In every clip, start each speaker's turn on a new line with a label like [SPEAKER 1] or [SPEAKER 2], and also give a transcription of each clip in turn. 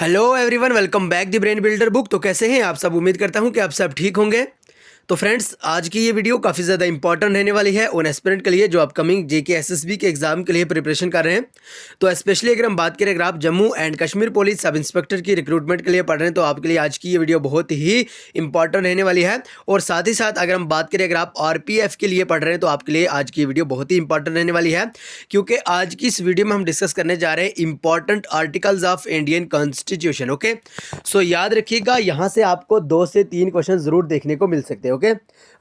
[SPEAKER 1] Hello everyone, welcome back the brain builder book. तो कैसे हैं आप सब? उम्मीद करता हूं कि आप सब ठीक होंगे। तो फ्रेंड्स, आज की ये वीडियो काफ़ी ज़्यादा इंपॉर्टेंट रहने वाली है उन एस्पिरेंट के लिए जो अपकमिंग जेके एसएसबी के एग्जाम के लिए प्रिपरेशन कर रहे हैं। तो स्पेशली अगर हम बात करें, अगर आप Jammu and Kashmir police sub inspector की रिक्रूटमेंट के लिए पढ़ रहे हैं तो आपके लिए आज की ये वीडियो बहुत ही इंपॉर्टेंट रहने वाली है। और साथ ही साथ अगर हम बात करें, अगर आप आरपीएफ के लिए पढ़ रहे हैं तो आपके लिए आज की ये वीडियो बहुत ही इंपॉर्टेंट रहने वाली है, क्योंकि आज की इस वीडियो में हम डिस्कस करने जा रहे हैं important articles of Indian constitution. Okay, so याद रखिएगा, यहाँ से आपको 2 से 3 क्वेश्चन जरूर देखने को मिल सकते हैं। Okay,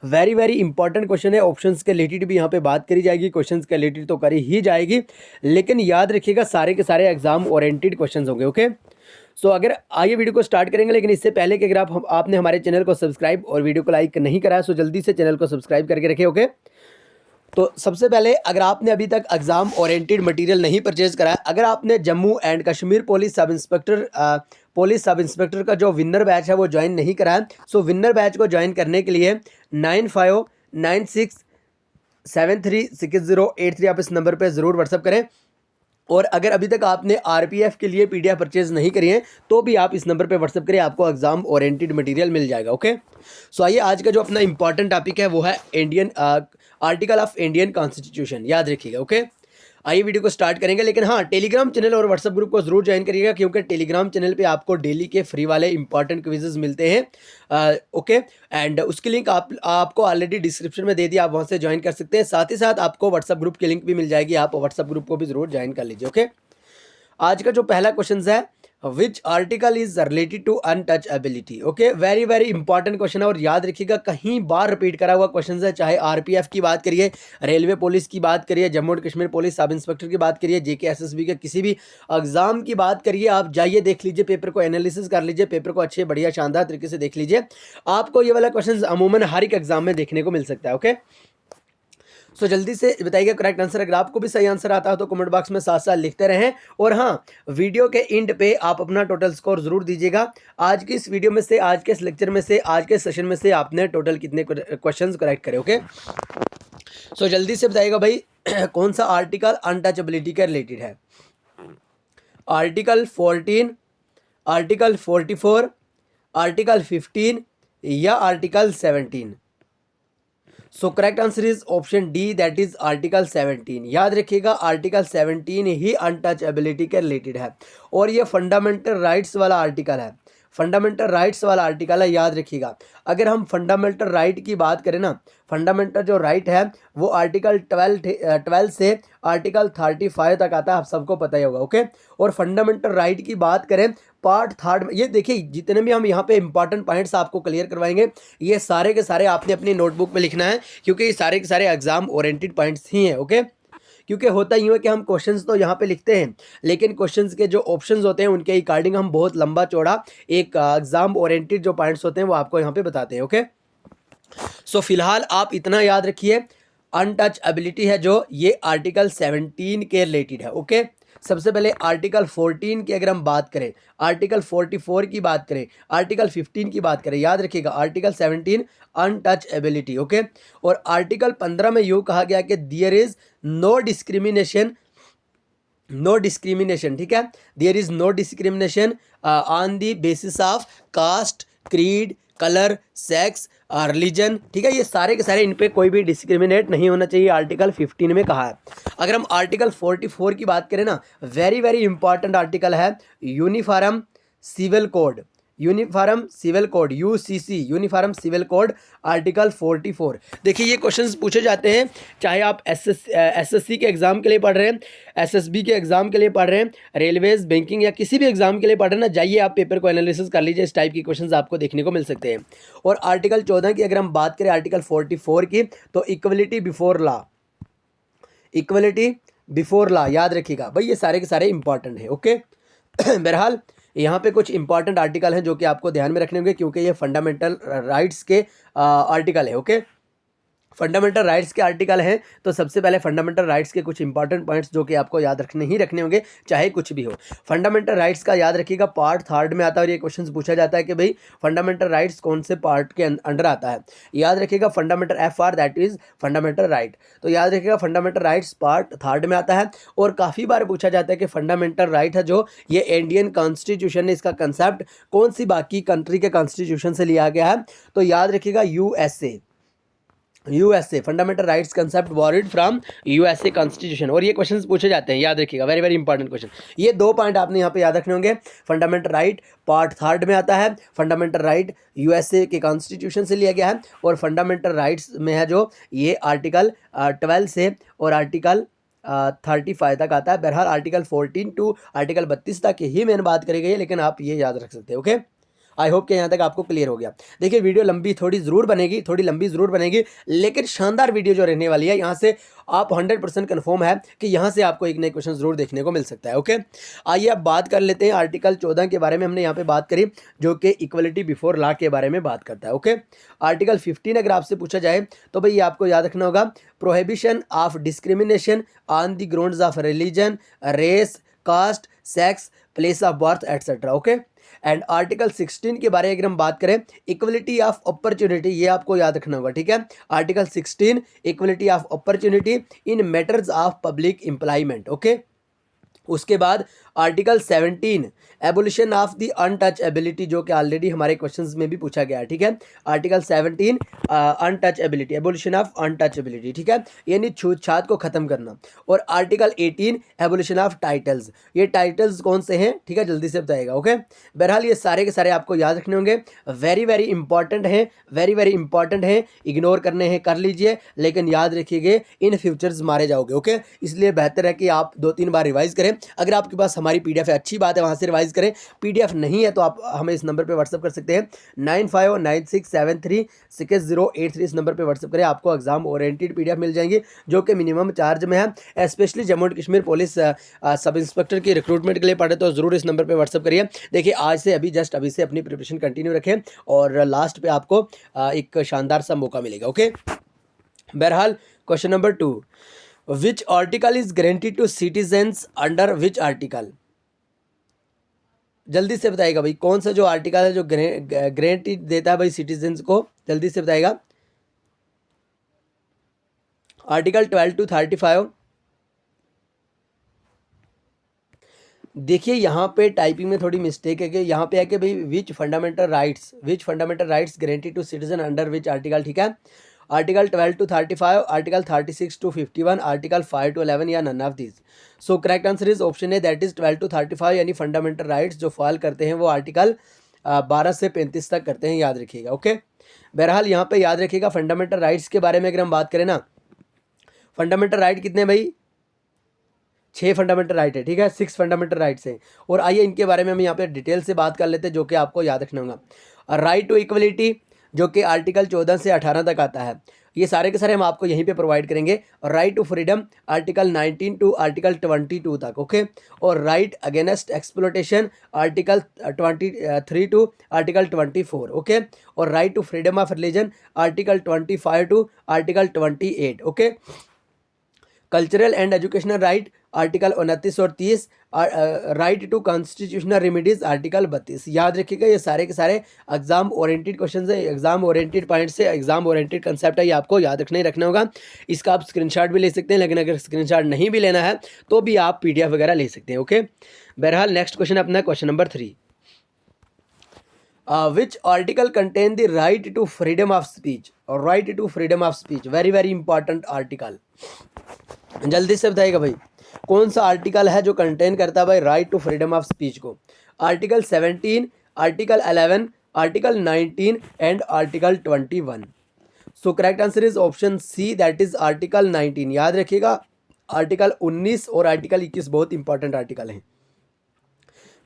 [SPEAKER 1] very very important question है। ऑप्शंस के रिलेटेड भी यहाँ पे बात करी जाएगी, क्वेश्चंस के रिलेटेड तो करी ही जाएगी, लेकिन याद रखिएगा सारे के सारे एग्जाम ओरिएंटेड क्वेश्चंस होंगे। ओके, सो अगर आइए वीडियो को स्टार्ट करेंगे, लेकिन इससे पहले कि अगर आपने हमारे चैनल को सब्सक्राइब और वीडियो को लाइक नहीं करा सो जल्दी से चैनल को सब्सक्राइब करके रखें। ओके, तो सबसे पहले, अगर आपने अभी तक एग्जाम ओरिएंटेड मटेरियल नहीं परचेज करा है, अगर आपने Jammu and Kashmir police sub inspector का जो विनर बैच है वो ज्वाइन नहीं करा है, सो विनर बैच को ज्वाइन करने के लिए 9596736083 आप इस नंबर पे ज़रूर व्हाट्सअप करें। और अगर अभी तक आपने आरपीएफ के लिए पीडीएफ परचेज नहीं करी है तो भी आप इस नंबर पे व्हाट्सअप करें, आपको एग्जाम ओरिएंटेड मटेरियल मिल जाएगा। ओके, सो आइए आज का जो अपना इंपॉर्टेंट टॉपिक है वो है Indian article of Indian constitution. याद रखिएगा। ओके, आइए वीडियो को स्टार्ट करेंगे, लेकिन हाँ, टेलीग्राम चैनल और व्हाट्सएप ग्रुप को जरूर ज्वाइन करिएगा, क्योंकि टेलीग्राम चैनल पे आपको डेली के फ्री वाले इंपॉर्टेंट क्विजेज मिलते हैं। ओके, एंड उसकी लिंक आपको ऑलरेडी डिस्क्रिप्शन में दे दिया, आप वहाँ से ज्वाइन कर सकते हैं। साथ ही साथ आपको व्हाट्सएप ग्रुप की लिंक भी मिल जाएगी, आप व्हाट्सएप ग्रुप को भी जरूर ज्वाइन कर लीजिए। ओके, आज का जो पहला क्वेश्चन है, which article is related to untouchability. Okay, very very important question है और याद रखिएगा कहीं बार रिपीट करा हुआ क्वेश्चन है, चाहे आरपीएफ की बात करिए, रेलवे पुलिस की बात करिए, Jammu and Kashmir police sub inspector की बात करिए, जेके एसएसबी के किसी भी एग्जाम की बात करिए, आप जाइए देख लीजिए पेपर को, एनालिसिस कर लीजिए पेपर को, अच्छे बढ़िया शानदार तरीके से देख लीजिए, आपको ये वाला क्वेश्चन अमूमन हर एक एग्जाम में देखने को मिल सकता है। ओके, सो जल्दी से बताइएगा करेक्ट आंसर। अगर आपको भी सही आंसर आता हो तो कमेंट बॉक्स में साथ साथ लिखते रहें, और हाँ, वीडियो के एंड पे आप अपना टोटल स्कोर जरूर दीजिएगा। आज की इस वीडियो में से, आज के इस लेक्चर में से, आज के सेशन में से आपने टोटल कितने क्वेश्चंस करेक्ट करे। ओके, सो जल्दी से बताइएगा भाई कौन सा आर्टिकल अनटचेबिलिटी के रिलेटेड है? आर्टिकल 14, आर्टिकल 44, आर्टिकल 15 या article 17? So correct answer is option D, that is article 17। याद रखिएगा आर्टिकल 17 ही अनटचेबिलिटी के रिलेटेड है, और ये फंडामेंटल राइट्स वाला आर्टिकल है, फंडामेंटल राइट्स वाला आर्टिकल है। याद रखिएगा, अगर हम फंडामेंटल राइट की बात करें ना, फंडामेंटल जो राइट है वो आर्टिकल 12 से आर्टिकल 35 तक आता है, आप सबको पता ही होगा। ओके, और फंडामेंटल राइट की बात करें पार्ट 3 में, ये देखिए जितने भी हम यहाँ पे इंपॉर्टेंट पॉइंट्स आपको क्लियर करवाएंगे, ये सारे के सारे आपने अपनी नोटबुक में लिखना है, क्योंकि ये सारे के सारे एग्जाम ओरिएंटेड पॉइंट्स ही हैं। ओके, क्योंकि होता यूँ है कि हम क्वेश्चंस तो यहाँ पे लिखते हैं, लेकिन क्वेश्चंस के जो ऑप्शंस होते हैं उनके अकॉर्डिंग हम बहुत लंबा चौड़ा एक एग्जाम ओरिएंटेड जो पॉइंट्स होते हैं वो आपको यहाँ पे बताते हैं। ओके, सो फिलहाल आप इतना याद रखिए, अनटचेबिलिटी है जो, ये आर्टिकल 17 के रिलेटेड है। ओके, सबसे पहले आर्टिकल 14 की अगर हम बात करें, आर्टिकल 44 की बात करें, आर्टिकल 15 की बात करें, याद रखिएगा आर्टिकल 17 अनटचेबिलिटी। ओके, और आर्टिकल 15 में यूँ कहा गया कि there is no discrimination, no discrimination, ठीक है, there is no discrimination on the basis of caste, creed, colour, sex, religion, ठीक है, ये सारे के सारे इन पे कोई भी डिस्क्रिमिनेट नहीं होना चाहिए, आर्टिकल 15 में कहा है। अगर हम आर्टिकल 44 की बात करें ना, वेरी वेरी इंपॉर्टेंट आर्टिकल है, uniform civil code, uniform civil code, UCC, uniform civil code, article 44। देखिए ये क्वेश्चंस पूछे जाते हैं, चाहे आप एसएससी के एग्जाम के लिए पढ़ रहे हैं, एसएसबी के एग्जाम के लिए पढ़ रहे हैं, रेलवेज, बैंकिंग या किसी भी एग्जाम के लिए पढ़ रहे हैं ना, जाइए आप पेपर को एनालिसिस कर लीजिए, इस टाइप की क्वेश्चंस आपको देखने को मिल सकते हैं। और आर्टिकल 14 की अगर हम बात करें, आर्टिकल 44 की, तो equality before law, equality before law, याद रखिएगा भाई ये सारे के सारे इंपॉर्टेंट है। ओके, बहरहाल यहाँ पे कुछ इंपॉर्टेंट आर्टिकल हैं जो कि आपको ध्यान में रखने होंगे, क्योंकि ये फंडामेंटल राइट्स के आर्टिकल है। ओके, फंडामेंटल राइट्स के आर्टिकल हैं, तो सबसे पहले फंडामेंटल राइट्स के कुछ इंपॉर्टेंट पॉइंट्स जो कि आपको याद रखने होंगे, चाहे कुछ भी हो। फंडामेंटल राइट्स का याद रखिएगा, पार्ट 3 में आता है और ये क्वेश्चन पूछा जाता है कि भाई फंडामेंटल राइट्स कौन से पार्ट के अंडर आता है। याद रखिएगा fundamental FR that is fundamental right, तो याद रखिएगा फंडामेंटल राइट्स पार्ट 3 में आता है। और काफ़ी बार पूछा जाता है कि फंडामेंटल राइट है जो ये इंडियन कॉन्स्टिट्यूशन ने इसका कंसेप्ट कौन सी बाकी कंट्री के कॉन्स्टिट्यूशन से लिया गया है, तो याद रखिएगा USA fundamental rights concept borrowed from USA constitution. और ये क्वेश्चंस पूछे जाते हैं, याद रखिएगा, वेरी वेरी इंपॉर्टेंट क्वेश्चन। ये 2 पॉइंट आपने यहाँ पे याद रखने होंगे। फंडामेंटल राइट पार्ट 3 में आता है, फंडामेंटल राइट यूएसए के कॉन्स्टिट्यूशन से लिया गया है, और फंडामेंटल राइट्स में है जो ये आर्टिकल 12 से और आर्टिकल 35 तक आता है। बहरहाल आर्टिकल 14 टू आर्टिकल 32 तक ही मैंने बात करी गई है, लेकिन आप ये याद रख सकते हैं। ओके, आई होप कि यहाँ तक आपको क्लियर हो गया। देखिए वीडियो लंबी थोड़ी लंबी ज़रूर बनेगी, लेकिन शानदार वीडियो जो रहने वाली है, यहाँ से आप 100% कन्फर्म है कि यहाँ से आपको एक नए क्वेश्चन ज़रूर देखने को मिल सकता है। ओके, आइए अब बात कर लेते हैं आर्टिकल 14 के बारे में। हमने यहाँ पे बात करी जो कि इक्वलिटी बिफोर लॉ के बारे में बात करता है। ओके, आर्टिकल 15 अगर आपसे पूछा जाए तो भाई ये आपको याद रखना होगा, prohibition of discrimination on the grounds of religion, race, caste, sex, place of birth etcetera. Okay, and article 16 के बारे में अगर हम बात करें, इक्वलिटी ऑफ अपॉर्चुनिटी, ये आपको याद रखना होगा। ठीक है, article 16 equality of opportunity in matters of public employment. Okay, उसके बाद article 17 abolition of the untouchability, जो कि ऑलरेडी हमारे क्वेश्चंस में भी पूछा गया है। ठीक है, article 17 untouchability, abolition of untouchability. ठीक है, यानी छूतछात को खत्म करना। और आर्टिकल 18 एबोलिशन ऑफ टाइटल्स, ये टाइटल्स कौन से हैं, ठीक है, जल्दी से बताइएगा। ओके, बहरहाल ये सारे के सारे आपको याद रखने होंगे, वेरी वेरी इंपॉर्टेंट हैं, वेरी वेरी इंपॉर्टेंट हैं, इग्नोर करने हैं कर लीजिए, लेकिन याद रखिएगा इन फ्यूचर्स मारे जाओगे। ओके, इसलिए बेहतर है कि आप 2-3 बार रिवाइज करें। अगर आपके पास हमारी PDF है, अच्छी बात है, वहाँ से रिवाइज करें। PDF नहीं है तो आप हमें इस नंबर पे व्हाट्सअप कर सकते हैं, 9596736083। इस नंबर पे व्हाट्सअप करें, आपको एग्जाम ओरिएंटेड PDF मिल जाएंगी जो कि मिनिमम चार्ज में है। Specially Jammu and Kashmir police sub inspector की रिक्रूटमेंट के लिए पढ़े तो ज़रूर इस नंबर पर व्हाट्सअप करिए। देखिए आज से अभी से अपनी प्रिपरेशन कंटिन्यू रखें और लास्ट पे आपको एक शानदार सा मौका मिलेगा। ओके, बहरहाल question number 2, which article is guaranteed to citizens under which article, जल्दी से बताइएगा भाई, कौन सा जो आर्टिकल है जो गारंटी देता है भाई सिटीजन्स को, जल्दी से बताइएगा। Article 12 to 35। देखिए यहाँ पे टाइपिंग में थोड़ी मिस्टेक है कि यहाँ पे है कि भाई which fundamental rights guarantee to citizen under which article. ठीक है, article 12 to 35, article 36 to 51, article 5 to 11 या none of this. So correct answer is option A that is 12 to 35, यानी फंडामेंटल राइट्स जो फॉल करते हैं वो आर्टिकल 12 से 35 तक करते हैं, याद रखिएगा। ओके, बहरहाल यहाँ पे याद रखिएगा फंडामेंटल राइट्स के बारे में अगर हम बात करें ना, फंडामेंटल राइट कितने भाई, 6 फंडामेंटल राइट है। ठीक है, 6 फंडामेंटल राइट्स हैं। और आइए इनके बारे में हम यहाँ पे डिटेल से बात कर लेते हैं जो कि आपको याद रखना होगा। राइट टू इक्वलिटी जो कि आर्टिकल 14 से 18 तक आता है, ये सारे के सारे हम आपको यहीं पे प्रोवाइड करेंगे। Right to freedom article 19 to article 22 तक। ओके, और right against exploitation article 23 to article 24। Okay, और right to freedom of religion article 25 to article 28। Okay, cultural and educational right article 29 और 30, right to constitutional remedies article 32। याद रखिएगा ये सारे के सारे एग्जाम ओरिएंटेड क्वेश्चन है, एग्जाम ओरिएंटेड पॉइंट्स से, एग्जाम ओरिएंटेड कंसेप्ट है, ये आपको याद रखना होगा। इसका आप स्क्रीनशॉट भी ले सकते हैं, लेकिन अगर स्क्रीनशॉट नहीं भी लेना है तो भी आप PDF वगैरह ले सकते हैं। ओके, बहरहाल नेक्स्ट क्वेश्चन अपना question number 3, which article contain the right to freedom of speech, और right to freedom of speech very very important article, जल्दी से बताइएगा भाई कौन सा आर्टिकल है जो कंटेन करता है भाई right to freedom of speech को। Article 17, article 11, article 19 and article 21। So correct answer is option C that is article 19। याद रखिएगा आर्टिकल 19 और आर्टिकल 21 बहुत इंपॉर्टेंट आर्टिकल हैं।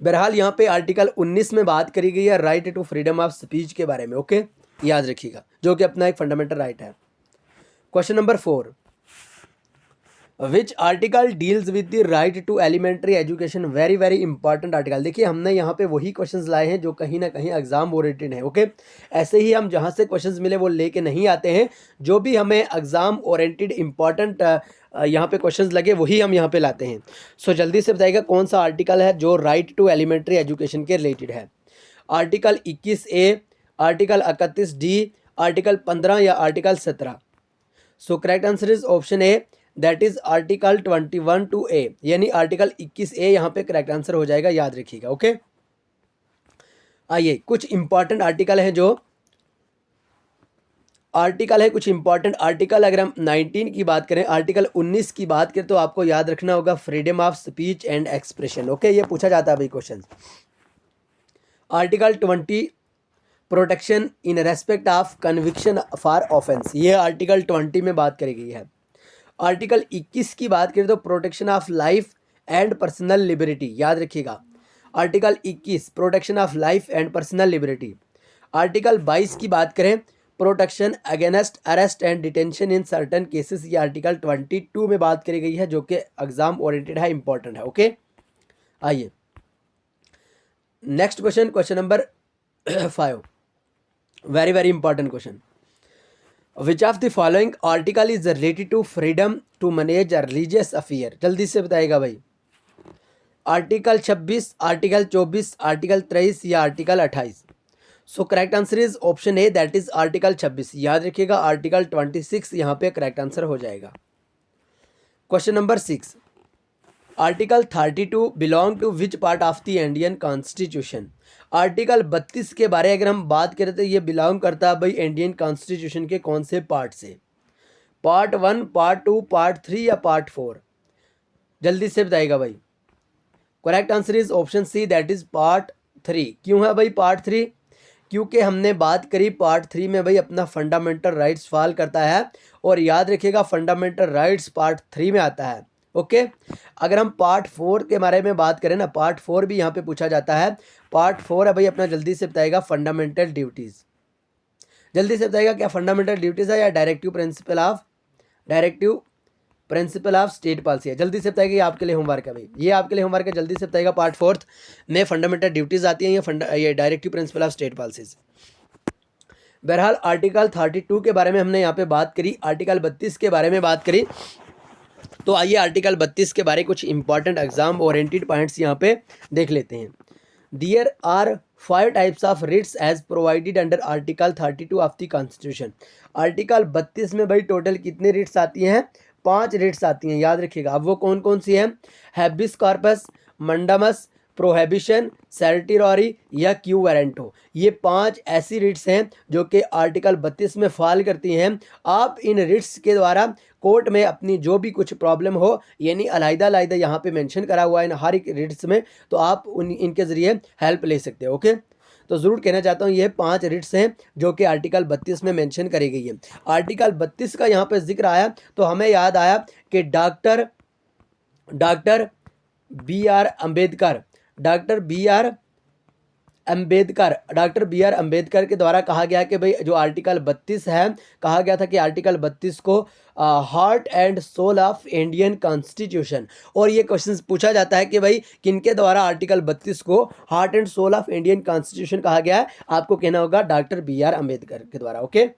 [SPEAKER 1] बहरहाल यहाँ पे आर्टिकल 19 में बात करी गई है right to freedom of speech के बारे में। ओके, याद रखिएगा, जो कि अपना एक फंडामेंटल राइट है। Question number 4, which article deals with the right to elementary education, very very important article. देखिए हमने यहाँ पे वही क्वेश्चंस लाए हैं जो कहीं ना कहीं एग्जाम ओरिएंटेड है। ओके, ऐसे ही हम जहाँ से क्वेश्चंस मिले वो लेके नहीं आते हैं, जो भी हमें एग्जाम ओरिएंटेड इंपॉर्टेंट यहाँ पे क्वेश्चंस लगे वही हम यहाँ पे लाते हैं। सो जल्दी से बताइएगा कौन सा आर्टिकल है जो राइट टू एलिमेंट्री एजुकेशन के रिलेटेड है। Article 21A, article 31D, article 15 या article 17। So correct answer is option A, that is article 21(2)A, यानी आर्टिकल 21A यहाँ पे करेक्ट आंसर हो जाएगा, याद रखिएगा। ओके, आइए कुछ इंपॉर्टेंट आर्टिकल है जो कुछ इंपॉर्टेंट आर्टिकल। अगर हम 19 की बात करें, आर्टिकल 19 की बात करें तो आपको याद रखना होगा freedom of speech and expression. Okay, ये पूछा जाता है भाई question. Article 20 protection in respect of conviction for offence, ये आर्टिकल 20 में बात करी गई है। आर्टिकल 21 की बात करें तो protection of life and personal liberty, याद रखिएगा। Article 21 protection of life and personal liberty. Article 22 की बात करें protection against arrest and detention in certain cases, ये आर्टिकल 22 में बात करी गई है जो कि एग्जाम ओरिएंटेड है, इंपॉर्टेंट है। ओके, आइए next question, question number 5, very very important question. Which of the following article is related to freedom to manage a religious affair, जल्दी से बताइएगा भाई। आर्टिकल 26, आर्टिकल 24, आर्टिकल 23 या article 28। So correct answer is option A, that is article 26, याद रखिएगा। Article 26 यहाँ पे correct answer हो जाएगा। Question number 6, article 32 belong to which part of the Indian constitution. Article 32 के बारे अगर हम बात करें तो ये बिलोंग करता है भाई इंडियन कॉन्स्टिट्यूशन के कौन से पार्ट से, पार्ट 1, पार्ट 2, पार्ट 3 या पार्ट 4, जल्दी से बताइएगा भाई। Correct answer is option C, that is part 3। क्यों है भाई पार्ट 3? क्योंकि हमने बात करी पार्ट 3 में भाई अपना फंडामेंटल राइट्स फॉल करता है, और याद रखिएगा फंडामेंटल राइट्स पार्ट 3 में आता है। ओके, अगर हम पार्ट 4 के बारे में बात करें ना, पार्ट 4 भी यहाँ पे पूछा जाता है। पार्ट 4 है भाई अपना, जल्दी से बताइएगा फंडामेंटल ड्यूटीज़, जल्दी से बताइएगा क्या फंडामेंटल ड्यूटीज़ है या directive principle of state policy है, जल्दी से बताइएगा। ये आपके लिए होमवर्क है भाई, ये आपके लिए होमवर्क है, जल्दी से बताइएगा। पार्ट 4 में फंडामेंटल ड्यूटीज़ आती हैं, ये directive principle of state policies. बहरहाल आर्टिकल 32 के बारे में हमने यहाँ पे बात करी, आर्टिकल 32 के बारे में बात करी। तो आइए आर्टिकल 32 के बारे में कुछ इंपॉर्टेंट एग्जाम ओरिएंटेड पॉइंट्स यहाँ पे देख लेते हैं। There are 5 types of writs as provided under article 32 of the constitution. Article 32 में भाई टोटल कितने रिट्स आती हैं? 5 रिट्स आती हैं, याद रखिएगा। अब वो कौन कौन सी हैं? हैबिस कॉर्पस, मंडमस, प्रोहिबिशन, सर्टिरॉरी या क्यू वारंटो। ये 5 ऐसी रिट्स हैं जो कि आर्टिकल 32 में फॉल करती हैं। आप इन रिट्स के द्वारा कोर्ट में अपनी जो भी कुछ प्रॉब्लम हो, यानी अलग-अलग यहाँ पे मेंशन करा हुआ है इन हर एक रिट्स में, तो आप इनके ज़रिए हेल्प ले सकते हो। ओके, तो ज़रूर कहना चाहता हूँ ये 5 रिट्स हैं जो कि आर्टिकल 32 में मेंशन करी गई है। आर्टिकल 32 का यहाँ पे जिक्र आया तो हमें याद आया कि डॉक्टर बी आर अम्बेडकर के द्वारा कहा गया कि भाई जो आर्टिकल 32 है, कहा गया था कि आर्टिकल 32 को heart and soul of Indian constitution, और ये क्वेश्चन पूछा जाता है कि भाई किनके द्वारा आर्टिकल 32 को heart and soul of Indian constitution कहा गया है? आपको कहना होगा डॉक्टर बी आर अम्बेडकर के द्वारा। ओके,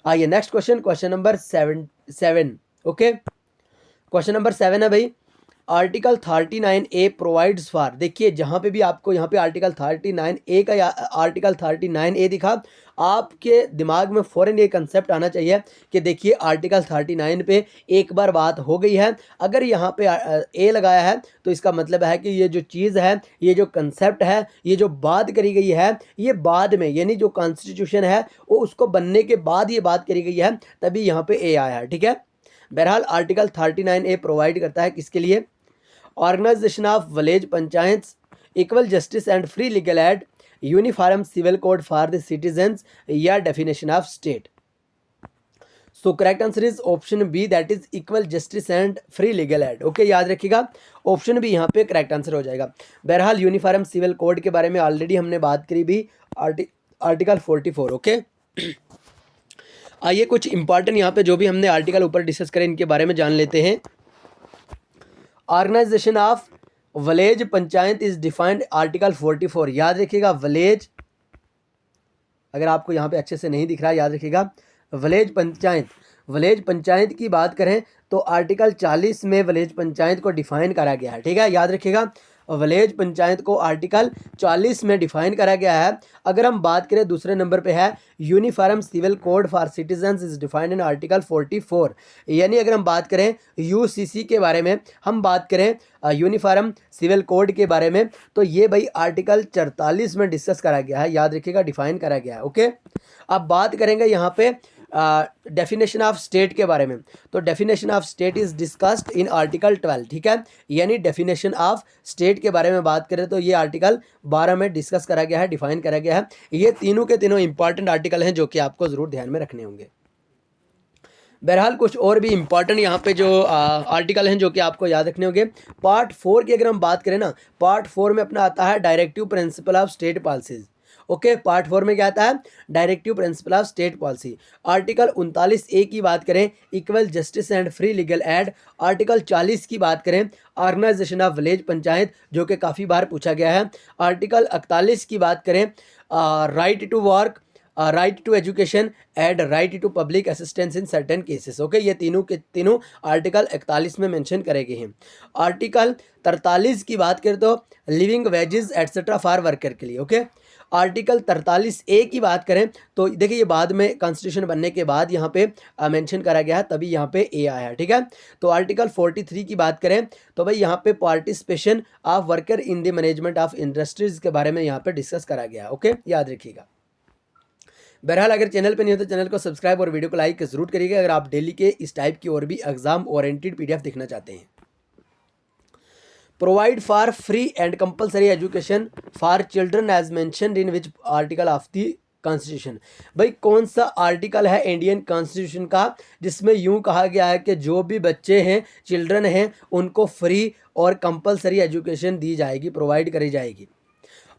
[SPEAKER 1] आइए next question, question number 7। Okay, question number 7 है भाई, आर्टिकल 39A प्रोवाइड्स फॉर। देखिए जहाँ पे भी आपको यहाँ पे आर्टिकल 39A का या आर्टिकल 39A दिखा, आपके दिमाग में फ़ौरन ये कंसेप्ट आना चाहिए कि देखिए आर्टिकल 39 पे एक बार बात हो गई है, अगर यहाँ पे ए लगाया है तो इसका मतलब है कि ये जो चीज़ है, ये जो कंसेप्ट है, ये जो बात करी गई है, ये बाद में, यानी जो कॉन्स्टिट्यूशन है वो उसको बनने के बाद ये बात करी गई है, तभी यहाँ पे ए आया है। ठीक है, बहरहाल आर्टिकल 39A प्रोवाइड करता है किसके लिए? Organisation of village panchayats, equal justice and free legal aid, uniform civil code for the citizens या definition of state. So correct answer is option B, that is equal justice and free legal aid. Okay, याद रखिएगा option B यहाँ पे correct answer हो जाएगा। बहरहाल uniform civil code के बारे में ऑलरेडी हमने बात करी भी, आर्टिकल 44। ओके, आइए कुछ इंपॉर्टेंट यहाँ पे जो भी हमने आर्टिकल ऊपर डिस्कस करें इनके बारे में जान लेते हैं। Organisation of village panchayat is defined article 44। याद रखिएगा विलेज, अगर आपको यहाँ पे अच्छे से नहीं दिख रहा है याद रखिएगा, विलेज पंचायत, विलेज पंचायत की बात करें तो आर्टिकल 40 में विलेज पंचायत को डिफाइन करा गया है। ठीक है, याद रखिएगा विलेज पंचायत को आर्टिकल 40 में डिफाइन करा गया है। अगर हम बात करें दूसरे नंबर पे है uniform civil code for citizens is defined in article 44। यानी अगर हम बात करें यूसीसी के बारे में, हम बात करें यूनिफॉर्म सिविल कोड के बारे में, तो ये भाई आर्टिकल 44 में डिस्कस करा गया है। याद रखिएगा डिफाइन करा गया है। ओके, अब बात करेंगे यहाँ पे डेफिनेशन ऑफ स्टेट के बारे में। तो definition of state is discussed in article 12। ठीक है, यानी डेफिनेशन ऑफ स्टेट के बारे में बात करें तो ये आर्टिकल 12 में डिस्कस करा गया है, डिफाइन करा गया है। ये तीनों के तीनों इंपॉर्टेंट आर्टिकल हैं जो कि आपको ज़रूर ध्यान में रखने होंगे। बहरहाल कुछ और भी इंपॉर्टेंट यहाँ पे जो आर्टिकल हैं जो कि आपको याद रखने होंगे। पार्ट 4 की अगर हम बात करें ना, पार्ट 4 में अपना आता है directive principle of state policies. Okay, part 4 में क्या आता है, directive principle of state policy. Article 39A की बात करें equal justice and free legal add. Article 40 की बात करें ऑर्गेनाइजेशन ऑफ विलेज पंचायत, जो कि काफ़ी बार पूछा गया है। आर्टिकल 41 की बात करें right to work, right to education and right to public assistance in certain cases. Okay, ये तीनों के तीनों आर्टिकल 41 में मेंशन करे गए हैं। आर्टिकल 43 की बात करें तो living wages etcetera for worker के लिए। ओके, आर्टिकल 43A की बात करें तो देखिए ये बाद में कॉन्स्टिट्यूशन बनने के बाद यहाँ पे मेंशन करा गया है, तभी यहाँ पे ए आया है। ठीक है, तो आर्टिकल 43 की बात करें तो भाई यहाँ पे participation of worker in the management of industries के बारे में यहाँ पे डिस्कस करा गया है। ओके, याद रखिएगा। बहरहाल अगर चैनल पे नहीं हो तो चैनल को सब्सक्राइब और वीडियो को लाइक जरूर करिएगा अगर आप डेली के इस टाइप की और भी एग्जाम ओरिएंटेड PDF देखना चाहते हैं। Provide for free and compulsory education for children as mentioned in which article of the constitution. भाई कौन सा आर्टिकल है इंडियन कॉन्स्टिट्यूशन का जिसमें यूं कहा गया है कि जो भी बच्चे हैं, चिल्ड्रन हैं, उनको फ्री और कंपलसरी एजुकेशन दी जाएगी, प्रोवाइड करी जाएगी।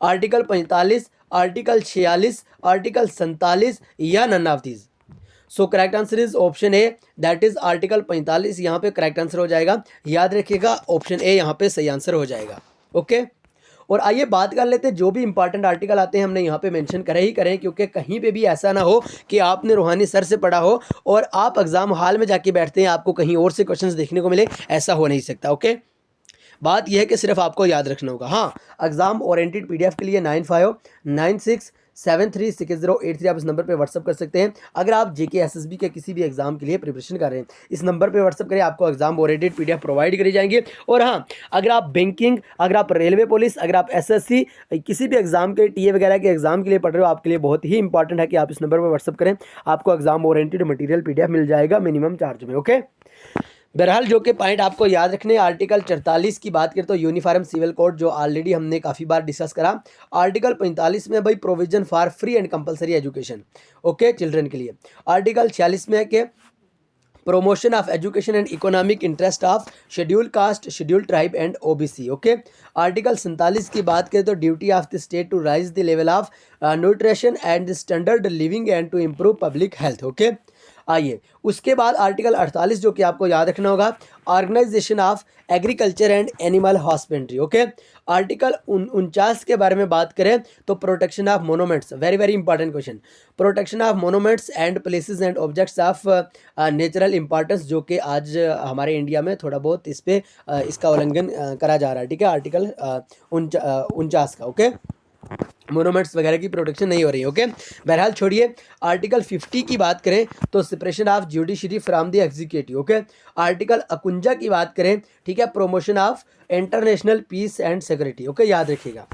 [SPEAKER 1] आर्टिकल 45, आर्टिकल 46, आर्टिकल 47 या none of these. So correct answer is option A, that is article 45 यहाँ पे करेक्ट आंसर हो जाएगा। याद रखिएगा ऑप्शन ए यहाँ पे सही आंसर हो जाएगा। ओके, और आइए बात कर लेते हैं जो भी इंपॉर्टेंट आर्टिकल आते हैं हमने यहाँ पे मेंशन करे ही करें, क्योंकि कहीं पे भी ऐसा ना हो कि आपने रूहानी सर से पढ़ा हो और आप एग्जाम हॉल में जाके बैठते हैं आपको कहीं और से क्वेश्चंस देखने को मिले, ऐसा हो नहीं सकता। ओके, बात यह है कि सिर्फ आपको याद रखना होगा। हाँ, एग्जाम ओरिएंटेड PDF के लिए 9596736083 आप इस नंबर पे व्हाट्सअप कर सकते हैं। अगर आप JK SSB के किसी भी एग्जाम के लिए प्रिपरेशन कर रहे हैं, इस नंबर पे व्हाट्सअप करें, आपको एग्जाम ओरिएंटेड PDF प्रोवाइड करी जाएंगे। और हाँ, अगर आप बैंकिंग, अगर आप रेलवे पुलिस, अगर आप SSC किसी भी एग्जाम के TA वगैरह के एग्जाम के लिए पढ़ रहे हो, आपके लिए बहुत ही इंपॉर्टेंट है कि आप इस नंबर पर व्हाट्सअप करें, आपको एग्जाम ओरिएंटेड मटीरियल PDF मिल जाएगा मिनिमम चार्ज में। ओके, बहरहाल जो कि पॉइंट आपको याद रखने, आर्टिकल 44 की बात करें तो यूनिफॉर्म सिविल कोड जो ऑलरेडी हमने काफ़ी बार डिस्कस करा। आर्टिकल 45 में भाई provision for free and compulsory education, okay, children के लिए। आर्टिकल 46 में है कि promotion of education and economic interest of schedule caste, schedule tribe and OBC। Okay, article 47 की बात करें तो duty of the state to raise the level of nutrition and standard living and to improve public health. Okay, आइए उसके बाद article 48 जो कि आपको याद रखना होगा, organisation of agriculture and animal husbandry. Okay, article 49 के बारे में बात करें तो protection of monuments, very very important question, protection of monuments and places and objects of natural importance, जो कि आज हमारे इंडिया में थोड़ा बहुत इस पे इसका उल्लंघन करा जा रहा है। ठीक है, आर्टिकल 49 का। ओके, मोनूमेंट्स वगैरह की प्रोटेक्शन नहीं हो रही है। ओके, बहरहाल छोड़िए। आर्टिकल 50 की बात करें तो separation of judiciary from the executive. Okay, article 51 की बात करें, ठीक है, promotion of international peace and security. Okay, याद रखिएगा।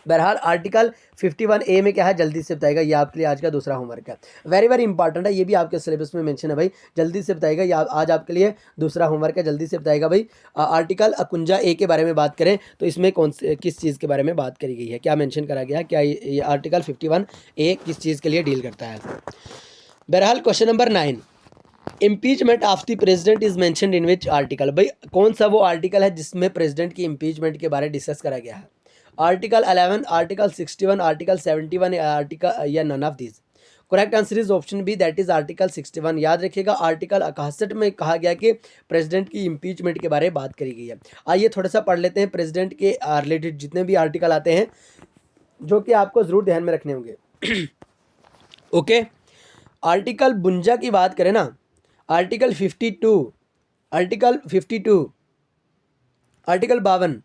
[SPEAKER 1] बहरहाल आर्टिकल 51A में क्या है, जल्दी से बताएगा, ये आपके लिए आज का दूसरा होमवर्क है, वेरी वेरी इंपॉर्टेंट है, ये भी आपके सिलेबस में मेंशन है भाई, जल्दी से बताएगा, ये आज आपके लिए दूसरा होमवर्क है, जल्दी से बताएगा भाई। आर्टिकल 51A के बारे में बात करें तो इसमें कौन से किस चीज़ के बारे में बात करी गई है, क्या मेंशन करा गया है, क्या ये आर्टिकल 51A किस चीज़ के लिए डील करता है। बहरहाल question number 9, impeachment of the president is mentioned in which article. भाई कौन सा वो आर्टिकल है जिसमें प्रेसिडेंट की इम्पीचमेंट के बारे में डिस्कस करा गया है। आर्टिकल 11, आर्टिकल 61, आर्टिकल 71, आर्टिकल या none of this. Correct answer is option B, that is article 61। याद रखिएगा, आर्टिकल 61 में कहा गया कि प्रेसिडेंट की इम्पीचमेंट के बारे में बात करी गई है। आइए थोड़ा सा पढ़ लेते हैं प्रेसिडेंट के रिलेटेड जितने भी आर्टिकल आते हैं, जो कि आपको जरूर ध्यान में रखने होंगे। ओके, आर्टिकल 52 की बात करें ना, article 52, article 52, article 52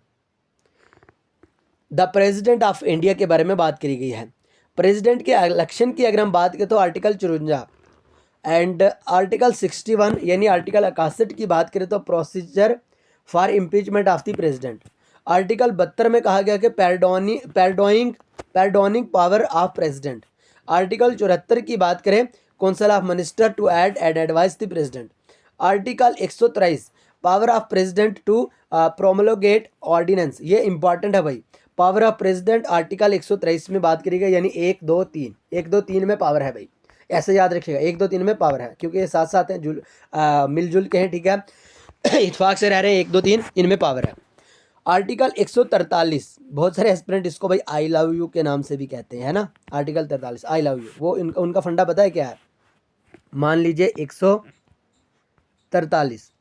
[SPEAKER 1] the president of India के बारे में बात करी गई है। प्रेसिडेंट के इलेक्शन की अगर हम बात करें तो आर्टिकल 54 एंड आर्टिकल 61 यानी आर्टिकल 61 की बात करें तो procedure for impeachment of the president. Article 72 में कहा गया कि pardoning power of president. Article 74 की बात करें, council of minister to aid and advise the president. Article 123 power of president to promulgate ordinance. ये इंपॉर्टेंट है भाई, पावर ऑफ प्रेसिडेंट आर्टिकल 123 में बात करी गई, यानी 1 2 3, 1 2 3 में पावर है भाई, ऐसे याद रखिएगा, 1 2 3 में पावर है, क्योंकि ये साथ साथ हैं, मिलजुल के हैं, ठीक है, इत्फाक से रह रहे हैं, 1 2 3 इनमें पावर है। आर्टिकल 143, बहुत सारे एस्पिरेंट इसको भाई आई लव यू के नाम से भी कहते हैं, है ना, आर्टिकल 43 आई लव यू, वो उनका फंडा पता है क्या है? मान लीजिए 143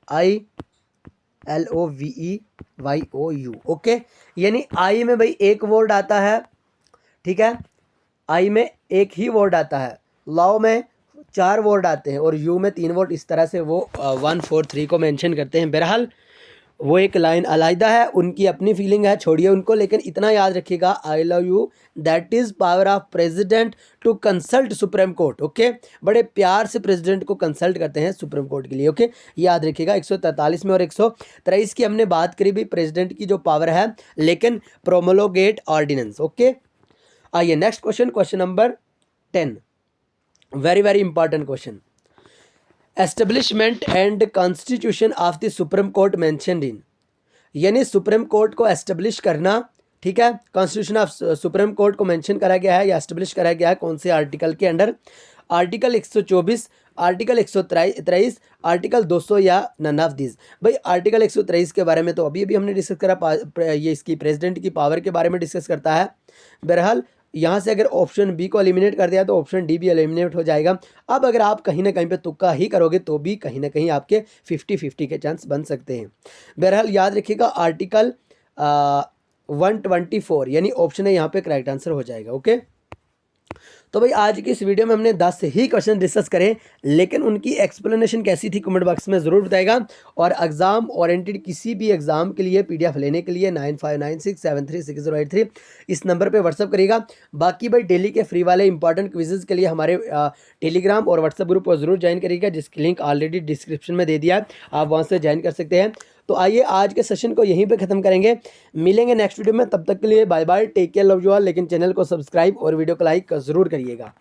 [SPEAKER 1] ILOVEYOU, ओके, यानी आई में भाई एक वर्ड आता है, ठीक है, आई में एक ही वर्ड आता है, लव में 4 वर्ड आते हैं और यू में 3 वर्ड, इस तरह से वो 1 4 3 को मेंशन करते हैं। बहरहाल वो एक लाइन अलहदा है, उनकी अपनी फीलिंग है, छोड़िए उनको, लेकिन इतना याद रखिएगा, I love you that is power of president to consult supreme court. Okay, बड़े प्यार से प्रेसिडेंट को कंसल्ट करते हैं सुप्रीम कोर्ट के लिए। ओके, याद रखिएगा 143 में और 123 की हमने बात करी भी, प्रेसिडेंट की जो पावर है, लेकिन प्रोमोलोगेट ऑर्डिनेंस। ओके, आइए next question, question number 10, very very important question. Establishment and constitution of the supreme court mentioned in, यानी सुप्रीम कोर्ट को एस्टेब्लिश करना, ठीक है, कॉन्स्टिट्यूशन ऑफ सुप्रीम कोर्ट को मेंशन करा गया है या एस्टेब्लिश करा गया है कौन से आर्टिकल के अंडर? आर्टिकल 124, आर्टिकल 123, आर्टिकल 200 या नन ऑफ दिस। भाई आर्टिकल 123 के बारे में तो अभी हमने डिस्कस करा, ये इसकी प्रेसिडेंट की पावर के बारे में डिस्कस करता है। बहरहाल यहाँ से अगर ऑप्शन बी को एलिमिनेट कर दिया तो ऑप्शन डी भी एलिमिनेट हो जाएगा। अब अगर आप कहीं ना कहीं पे तुक्का ही करोगे तो भी कहीं ना कहीं आपके 50-50 के चांस बन सकते हैं। बहरहाल याद रखिएगा, आर्टिकल 124 यानी ऑप्शन है यहाँ पे करेक्ट आंसर हो जाएगा। ओके, तो भाई आज की इस वीडियो में हमने 10 ही क्वेश्चन डिस्कस करें, लेकिन उनकी एक्सप्लेनेशन कैसी थी कमेंट बॉक्स में ज़रूर बताएगा। और एग्जाम ओरिएंटेड किसी भी एग्जाम के लिए PDF लेने के लिए 9596736083 इस नंबर पे व्हाट्सअप करिएगा। बाकी भाई डेली के फ्री वाले इंपॉर्टेंट क्विजेज़ के लिए हमारे टेलीग्राम और व्हाट्सअप ग्रुप को ज़रूर ज्वाइन करिएगा, जिसकी लिंक ऑलरेडी डिस्क्रिप्शन में दे दिया है, आप वहाँ से ज्वाइन कर सकते हैं। तो आइए आज के सेशन को यहीं पे ख़त्म करेंगे, मिलेंगे नेक्स्ट वीडियो में, तब तक के लिए bye bye, take care, love you all. लेकिन चैनल को सब्सक्राइब और वीडियो को लाइक ज़रूर करिएगा।